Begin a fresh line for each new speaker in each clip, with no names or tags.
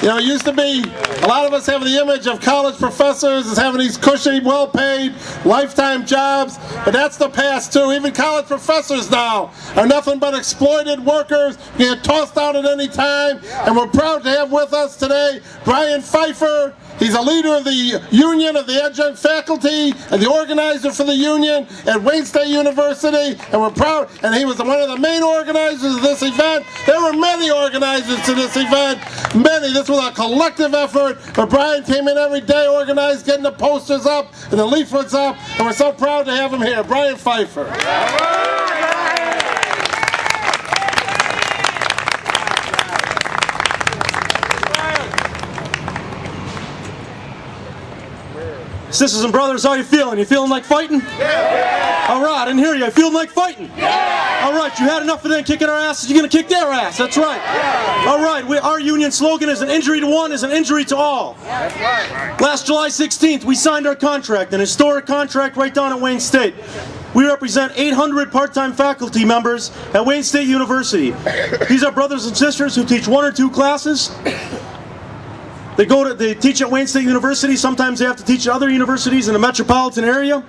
You know, it used to be a lot of us have the image of college professors as having these cushy, well-paid, lifetime jobs, but that's the past too. Even college professors now are nothing but exploited workers, get tossed out at any time, and we're proud to have with us today Bryan Pfeifer. He's a leader of the union of the adjunct faculty and the organizer for the union at Wayne State University, and we're proud, and he was one of the main organizers of this event. There were many organizers to this event, many. This was a collective effort, but Bryan came in every day, organized, getting the posters up and the leaflets up, and we're so proud to have him here. Bryan Pfeifer.
Sisters and brothers, how you feeling? You feeling like fighting? Yeah! All right, I didn't hear you. You feeling like fighting? Yeah! All right, you had enough of them kicking our asses. You're going to kick their ass. That's right. Yeah! All right, our union slogan is an injury to one is an injury to all. That's right. Last July 16th, we signed our contract, an historic contract right down at Wayne State. We represent 800 part-time faculty members at Wayne State University. These are brothers and sisters who teach 1 or 2 classes. They teach at Wayne State University. Sometimes they have to teach at other universities in the metropolitan area.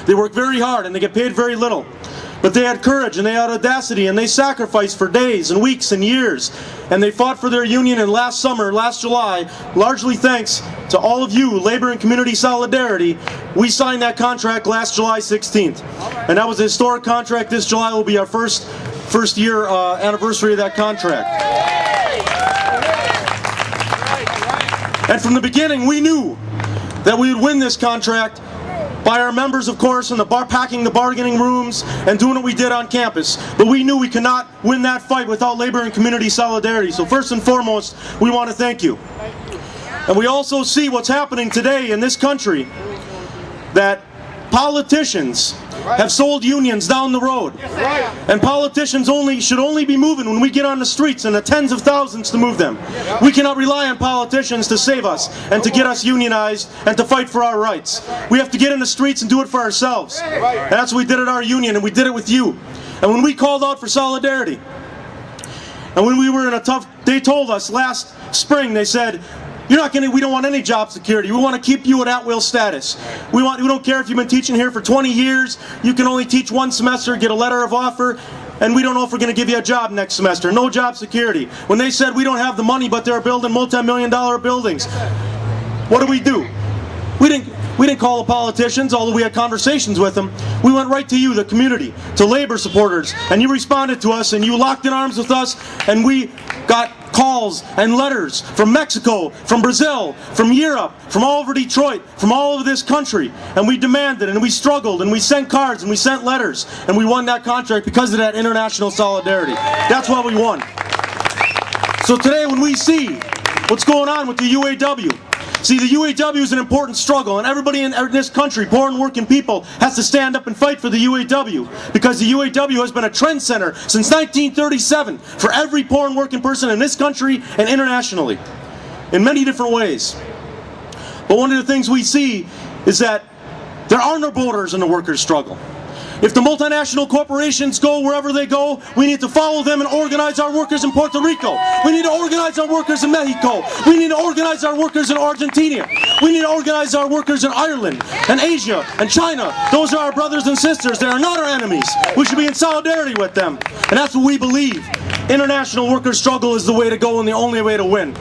They work very hard and they get paid very little. But they had courage and they had audacity and they sacrificed for days and weeks and years. And they fought for their union, and last summer, last July, largely thanks to all of you, labor and community solidarity, we signed that contract last July 16th. And that was a historic contract. This July will be our first year anniversary of that contract. And from the beginning, we knew that we would win this contract by our members, of course, and packing the bargaining rooms and doing what we did on campus. But we knew we could not win that fight without labor and community solidarity. So first and foremost, we want to thank you. And we also see what's happening today in this country, that politicians have sold unions down the road. And politicians should only be moving when we get on the streets, and the tens of thousands to move them. We cannot rely on politicians to save us and to get us unionized and to fight for our rights. We have to get in the streets and do it for ourselves. And that's what we did at our union, and we did it with you. And when we called out for solidarity, and when we were in a tough, they told us last spring, they said, we don't want any job security. We want to keep you at will status. We don't care if you've been teaching here for 20 years, you can only teach 1 semester, get a letter of offer, and we don't know if we're going to give you a job next semester. No job security. When they said we don't have the money, but they're building multi-million-dollar buildings, what do? We didn't call the politicians, although we had conversations with them. We went right to you, the community, to labor supporters, and you responded to us, and you locked in arms with us, and we got calls and letters from Mexico, from Brazil, from Europe, from all over Detroit, from all over this country, and we demanded, and we struggled, and we sent cards, and we sent letters, and we won that contract because of that international solidarity. That's why we won. So today when we see what's going on with the UAW, see, the UAW is an important struggle, and everybody in this country, poor and working people, has to stand up and fight for the UAW, because the UAW has been a trend center since 1937 for every poor and working person in this country and internationally, in many different ways. But one of the things we see is that there are no borders in the workers' struggle. If the multinational corporations go wherever they go, we need to follow them and organize our workers in Puerto Rico. We need to organize our workers in Mexico. We need to organize our workers in Argentina. We need to organize our workers in Ireland and Asia and China. Those are our brothers and sisters. They are not our enemies. We should be in solidarity with them. And that's what we believe. International workers' struggle is the way to go and the only way to win.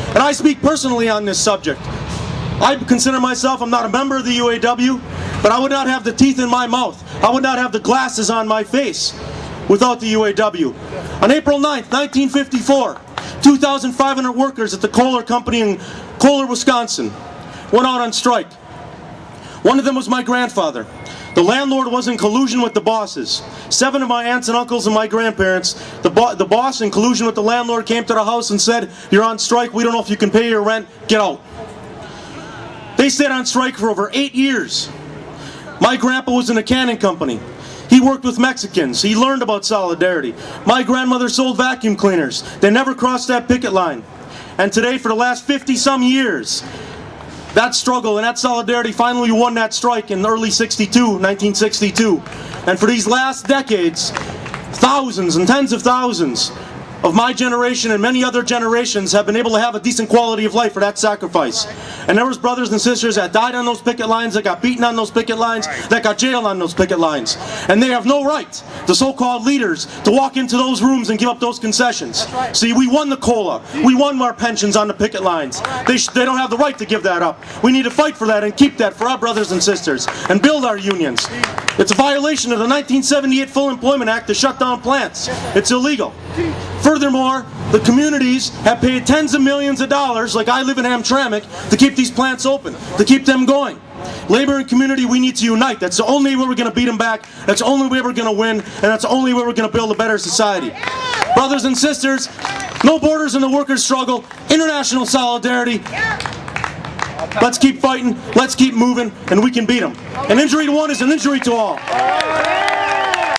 And I speak personally on this subject. I consider myself, I'm not a member of the UAW, but I would not have the teeth in my mouth. I would not have the glasses on my face without the UAW. On April 9th, 1954, 2,500 workers at the Kohler Company in Kohler, Wisconsin, went out on strike. One of them was my grandfather. The landlord was in collusion with the bosses. 7 of my aunts and uncles and my grandparents, the boss in collusion with the landlord came to the house and said, "You're on strike, we don't know if you can pay your rent, get out." They stayed on strike for over 8 years. My grandpa was in a canning company. He worked with Mexicans. He learned about solidarity. My grandmother sold vacuum cleaners. They never crossed that picket line. And today, for the last 50-some years, that struggle and that solidarity, finally won that strike in early 1962. And for these last decades, thousands and tens of thousands of my generation and many other generations have been able to have a decent quality of life for that sacrifice. And there was brothers and sisters that died on those picket lines, that got beaten on those picket lines, that got jailed on those picket lines. And they have no right, the so-called leaders, to walk into those rooms and give up those concessions. See, we won the COLA. We won our pensions on the picket lines. They don't have the right to give that up. We need to fight for that and keep that for our brothers and sisters and build our unions. It's a violation of the 1978 Full Employment Act to shut down plants. It's illegal. Furthermore, the communities have paid tens of millions of dollars, like I live in Hamtramck, to keep these plants open, to keep them going. Labor and community, we need to unite. That's the only way we're going to beat them back. That's the only way we're going to win. And that's the only way we're going to build a better society. Brothers and sisters, no borders in the workers' struggle. International solidarity. Let's keep fighting. Let's keep moving. And we can beat them. An injury to one is an injury to all.